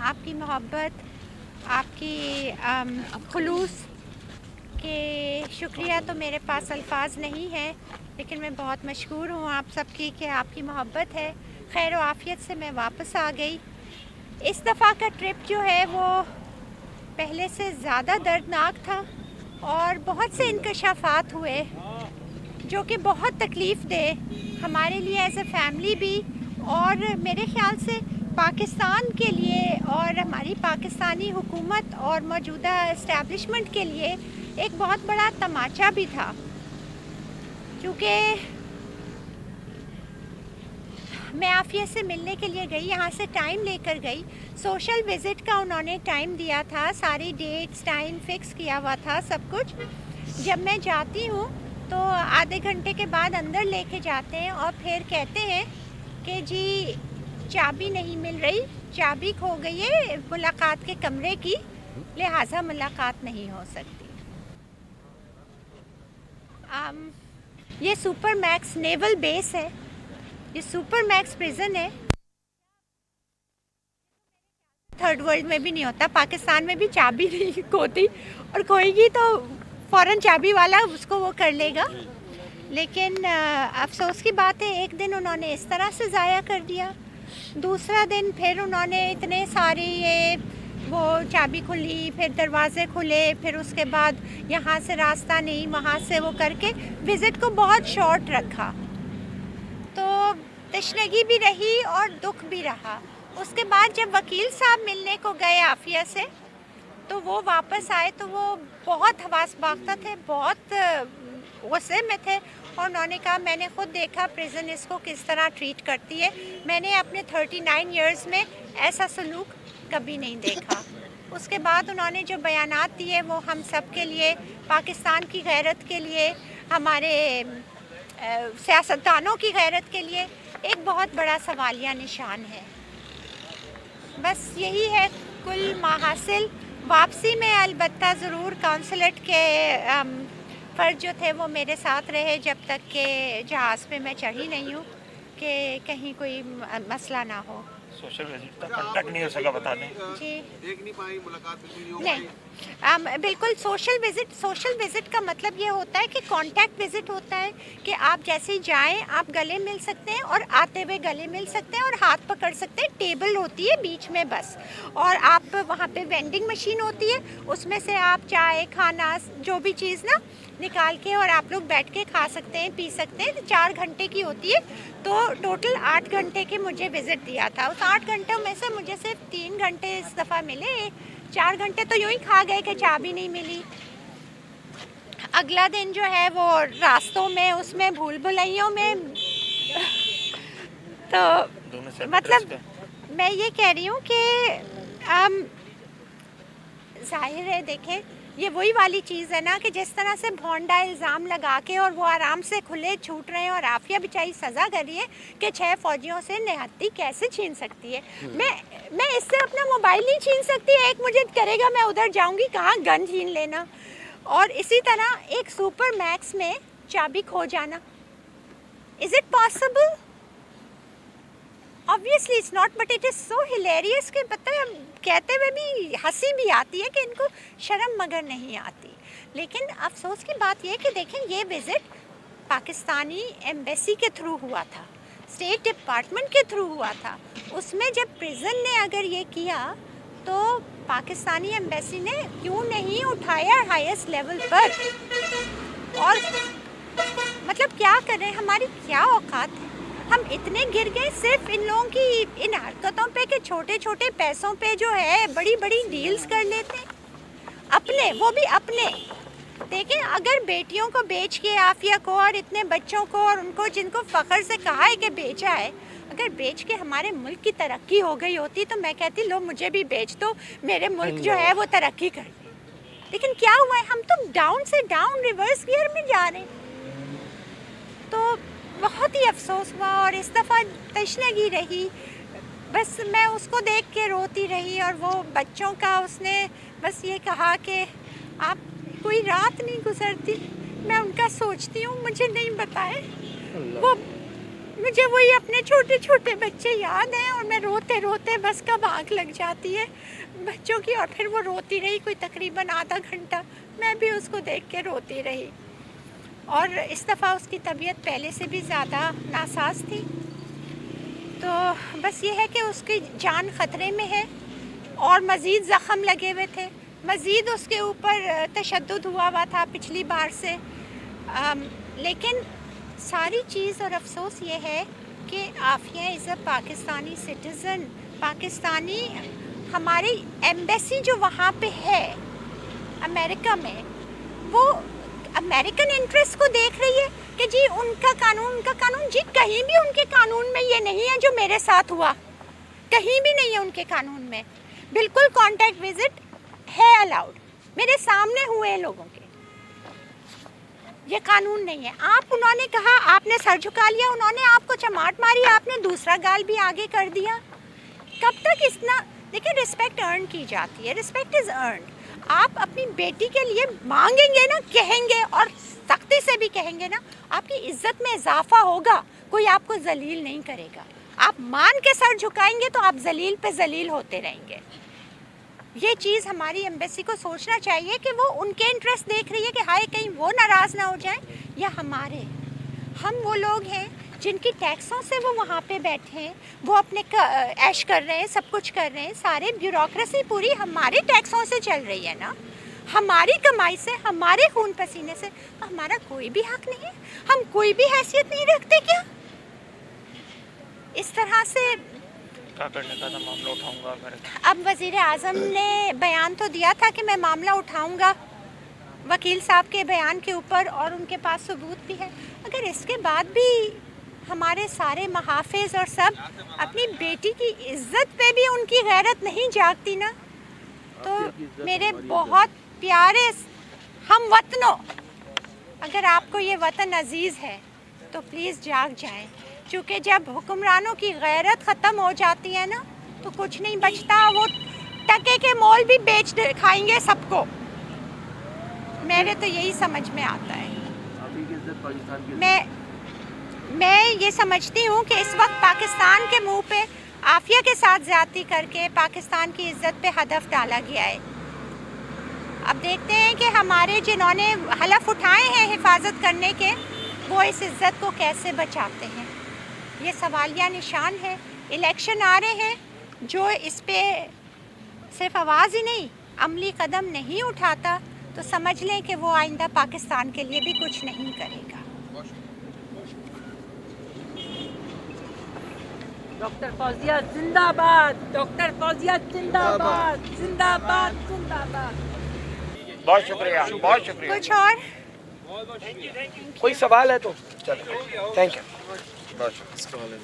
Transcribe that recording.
آپ کی محبت، آپ کی خلوص کہ شکریہ تو میرے پاس الفاظ نہیں ہے، لیکن میں بہت مشکور ہوں آپ سب کی کہ آپ کی محبت ہے. خیر و عافیت سے میں واپس آ گئی. اس دفعہ کا ٹرپ جو ہے وہ پہلے سے زیادہ دردناک تھا اور بہت سے انکشافات ہوئے جو کہ بہت تکلیف دہ ہمارے لیے ایز اے فیملی بھی، اور میرے خیال سے پاکستان کے لیے اور ہماری پاکستانی حکومت اور موجودہ اسٹیبلشمنٹ کے لیے ایک بہت بڑا تماچا بھی تھا. کیونکہ میں عافیہ سے ملنے کے لیے گئی، یہاں سے ٹائم لے کر گئی. سوشل وزٹ کا انہوں نے ٹائم دیا تھا، ساری ڈیٹس ٹائم فکس کیا ہوا تھا سب کچھ. جب میں جاتی ہوں تو آدھے گھنٹے کے بعد اندر لے کے جاتے ہیں اور پھر کہتے ہیں کہ جی چابی نہیں مل رہی، چابی کھو گئی ہے ملاقات کے کمرے کی، لہٰذا ملاقات نہیں ہو سکتی. یہ سپر میکس نیول بیس ہے، یہ سپر میکس پریزن ہے. تھرڈ ورلڈ میں بھی نہیں ہوتا، پاکستان میں بھی چابی نہیں کھوتی، اور کھوئے گی تو فوراً چابی والا اس کو وہ کر لے گا. لیکن افسوس کی بات ہے ایک دن انہوں نے اس طرح سے ضائع کر دیا. دوسرا دن پھر انہوں نے اتنے سارے وہ چابی کھلی، پھر دروازے کھلے، پھر اس کے بعد یہاں سے راستہ نہیں، وہاں سے وہ کر کے وزٹ کو بہت شارٹ رکھا. تو تشنگی بھی رہی اور دکھ بھی رہا. اس کے بعد جب وکیل صاحب ملنے کو گئے عافیہ سے تو وہ واپس آئے تو وہ بہت حواس باختہ تھے، بہت غصے میں تھے، اور انہوں نے کہا میں نے خود دیکھا پریزن اس کو کس طرح ٹریٹ کرتی ہے، میں نے اپنے 39 ایئرز میں ایسا سلوک کبھی نہیں دیکھا. اس کے بعد انہوں نے جو بیانات دیے وہ ہم سب کے لیے، پاکستان کی غیرت کے لیے، ہمارے سیاستدانوں کی غیرت کے لیے ایک بہت بڑا سوالیہ نشان ہے. بس یہی ہے کل ماحصل. واپسی میں البتہ ضرور کونسلیٹ کے فرد جو تھے وہ میرے ساتھ رہے جب تک کہ جہاز پہ میں چڑھی نہیں ہوں، کہ کہیں کوئی مسئلہ نہ ہو. سوشل وزٹ کا کانٹیکٹ نہیں ہو سکا بتانے جی دیکھ نہیں پائی، ملاقات بالکل نہیں ہو نہیں پائی. بالکل. سوشل وزٹ کا مطلب یہ ہوتا ہے کہ کانٹیکٹ وزٹ ہوتا ہے کہ آپ جیسے ہی جائیں آپ گلے مل سکتے ہیں، اور آتے ہوئے گلے مل سکتے ہیں اور ہاتھ پکڑ سکتے ہیں. ٹیبل ہوتی ہے بیچ میں بس، اور آپ وہاں پہ وینڈنگ مشین ہوتی ہے، اس میں سے آپ چائے کھانا جو بھی چیز نا نکال کے اور آپ لوگ بیٹھ کے کھا سکتے ہیں، پی سکتے ہیں. 4 گھنٹے کی ہوتی ہے، تو ٹوٹل 8 گھنٹے کے مجھے وزٹ دیا تھا. اس 8 گھنٹوں میں سے مجھے صرف 3 گھنٹے اس دفعہ ملے، 4 گھنٹے تو یوں ہی کھا گئے کہ چابی نہیں ملی. اگلا دن جو ہے وہ راستوں میں اس میں بھول بھلائیوں میں. تو مطلب میں یہ کہہ رہی ہوں کہ ظاہر ہے دیکھیں یہ وہی والی چیز ہے نا کہ جس طرح سے بھونڈا الزام لگا کے اور وہ آرام سے کھلے چھوٹ رہے ہیں، اور عافیہ بیچاری سزا کر رہی ہے کہ 6 فوجیوں سے نہتی کیسے چھین سکتی ہے. میں اس سے اپنا موبائل نہیں چھین سکتی. ایک مجھے کرے گا میں ادھر جاؤں گی کہاں گن چھین لینا، اور اسی طرح ایک سپر میکس میں چابی کھو جانا. Is it possible? obviously it's not, but it is so hilarious کہ پتہ ہے کہتے ہوئے بھی ہنسی بھی آتی ہے کہ ان کو شرم مگر نہیں آتی. لیکن افسوس کی بات یہ کہ دیکھیں یہ وزٹ پاکستانی ایمبیسی کے تھرو ہوا تھا، اسٹیٹ ڈپارٹمنٹ کے تھرو ہوا تھا. اس میں جب پریزن نے اگر یہ کیا تو پاکستانی ایمبیسی نے کیوں نہیں اٹھایا ہائیسٹ لیول پر؟ اور مطلب کیا کر رہے ہیں، ہماری کیا اوقات ہے؟ ہم اتنے گر گئے صرف ان لوگوں کی ان حرکتوں پہ کہ چھوٹے چھوٹے پیسوں پہ جو ہے بڑی بڑی ڈیلز کر لیتے ہیں اپنے، وہ بھی اپنے. دیکھیں اگر بیٹیوں کو بیچ کے عافیہ کو اور اتنے بچوں کو اور ان کو جن کو فخر سے کہا ہے کہ بیچا ہے، اگر بیچ کے ہمارے ملک کی ترقی ہو گئی ہوتی تو میں کہتی لو مجھے بھی بیچ دو، میرے ملک جو ہے وہ ترقی کر. لیکن کیا ہوا ہے، ہم تو ڈاؤن سے ڈاؤن ریورس گیئر میں جا رہے ہیں. تو بہت ہی افسوس ہوا، اور اس دفعہ تشنگی رہی. بس میں اس کو دیکھ کے روتی رہی، اور وہ بچوں کا اس نے بس یہ کہا کہ آپ کوئی رات نہیں گزرتی میں ان کا سوچتی ہوں، مجھے نہیں بتائے. وہ مجھے وہی اپنے چھوٹے چھوٹے بچے یاد ہیں اور میں روتے روتے بس کب آنکھ لگ جاتی ہے بچوں کی، اور پھر وہ روتی رہی کوئی تقریباً آدھا گھنٹہ، میں بھی اس کو دیکھ کے روتی رہی، اور اس دفعہ اس کی طبیعت پہلے سے بھی زیادہ ناساز تھی، تو بس یہ ہے کہ اس کی جان خطرے میں ہے، اور مزید زخم لگے ہوئے تھے، مزید اس کے اوپر تشدد ہوا تھا پچھلی بار سے، لیکن ساری چیز اور افسوس یہ ہے کہ عافیہ از اے پاکستانی سٹیزن، پاکستانی، ہماری ایمبیسی جو وہاں پہ ہے امریکہ میں، وہ امریکن انٹرسٹ کو دیکھ رہی ہے کہ جی ان کا قانون، جی کہیں بھی ان کے قانون میں یہ نہیں ہے جو میرے ساتھ ہوا، کہیں بھی نہیں ہے ان کے قانون میں، بالکل کانٹیکٹ وزٹ ہے الاؤڈ، میرے سامنے ہوئے ہیں لوگوں کے، یہ قانون نہیں ہے۔ انہوں نے کہا، آپ نے سر جھکا لیا، انہوں نے آپ کو چماٹ ماری، آپ نے دوسرا گال بھی آگے کر دیا، کب تک اتنا؟ دیکھیں رسپیکٹ ارن کی جاتی ہے، رسپیکٹ از ارنڈ، آپ اپنی بیٹی کے لیے مانگیں گے نا، کہیں گے اور سختی سے بھی کہیں گے نا، آپ کی عزت میں اضافہ ہوگا، کوئی آپ کو ذلیل نہیں کرے گا، آپ مان کے سر جھکائیں گے تو آپ ذلیل پہ ذلیل ہوتے رہیں گے۔ یہ چیز ہماری ایمبیسی کو سوچنا چاہیے کہ وہ ان کے انٹرسٹ دیکھ رہی ہے کہ ہائے کہیں وہ ناراض نہ ہو جائیں، یا ہمارے، ہم وہ لوگ ہیں جن کی ٹیکسوں سے وہ وہاں پہ بیٹھے ہیں، وہ اپنے عیش کر رہے ہیں، سب کچھ کر رہے ہیں، سارے بیوروکریسی پوری ہمارے ٹیکسوں سے چل رہی ہے نا، ہماری کمائی سے، ہمارے خون پسینے سے، ہمارا کوئی بھی حق نہیں ہے، ہم کوئی بھی حیثیت نہیں رکھتے کیا؟ اس طرح سے کیا کرنے کا تھا، معاملہ اٹھاؤں گا میرے، اب وزیر اعظم نے بیان تو دیا تھا کہ میں معاملہ اٹھاؤں گا وکیل صاحب کے بیان کے اوپر، اور ان کے پاس ثبوت بھی ہے، اگر اس کے بعد بھی ہمارے سارے محافظ اور سب اپنی بیٹی کی عزت پہ بھی ان کی غیرت نہیں جاگتی نا، تو میرے بہت پیارے ہم وطنوں، اگر آپ کو یہ وطن عزیز ہے تو پلیز جاگ جائیں، کیونکہ جب حکمرانوں کی غیرت ختم ہو جاتی ہے نا تو کچھ نہیں بچتا، وہ ٹکے کے مول بھی بیچ کھائیں گے سب کو، میرے تو یہی سمجھ میں آتا ہے۔ میں یہ سمجھتی ہوں کہ اس وقت پاکستان کے منہ پہ عافیہ کے ساتھ زیادتی کر کے پاکستان کی عزت پہ ہدف ڈالا گیا ہے، اب دیکھتے ہیں کہ ہمارے جنہوں نے حلف اٹھائے ہیں حفاظت کرنے کے، وہ اس عزت کو کیسے بچاتے ہیں، یہ سوالیہ نشان ہے۔ الیکشن آ رہے ہیں، جو اس پہ صرف آواز ہی نہیں عملی قدم نہیں اٹھاتا تو سمجھ لیں کہ وہ آئندہ پاکستان کے لیے بھی کچھ نہیں کرے گا۔ ڈاکٹر فوزیہ زندہ باد، ڈاکٹر فوزیہ زندہ باد، زندہ باد، زندہ باد۔ بہت شکریہ، بہت شکریہ۔ کچھ اور کوئی سوال ہے تو چلیں، تھینک یو، بہت شکریہ۔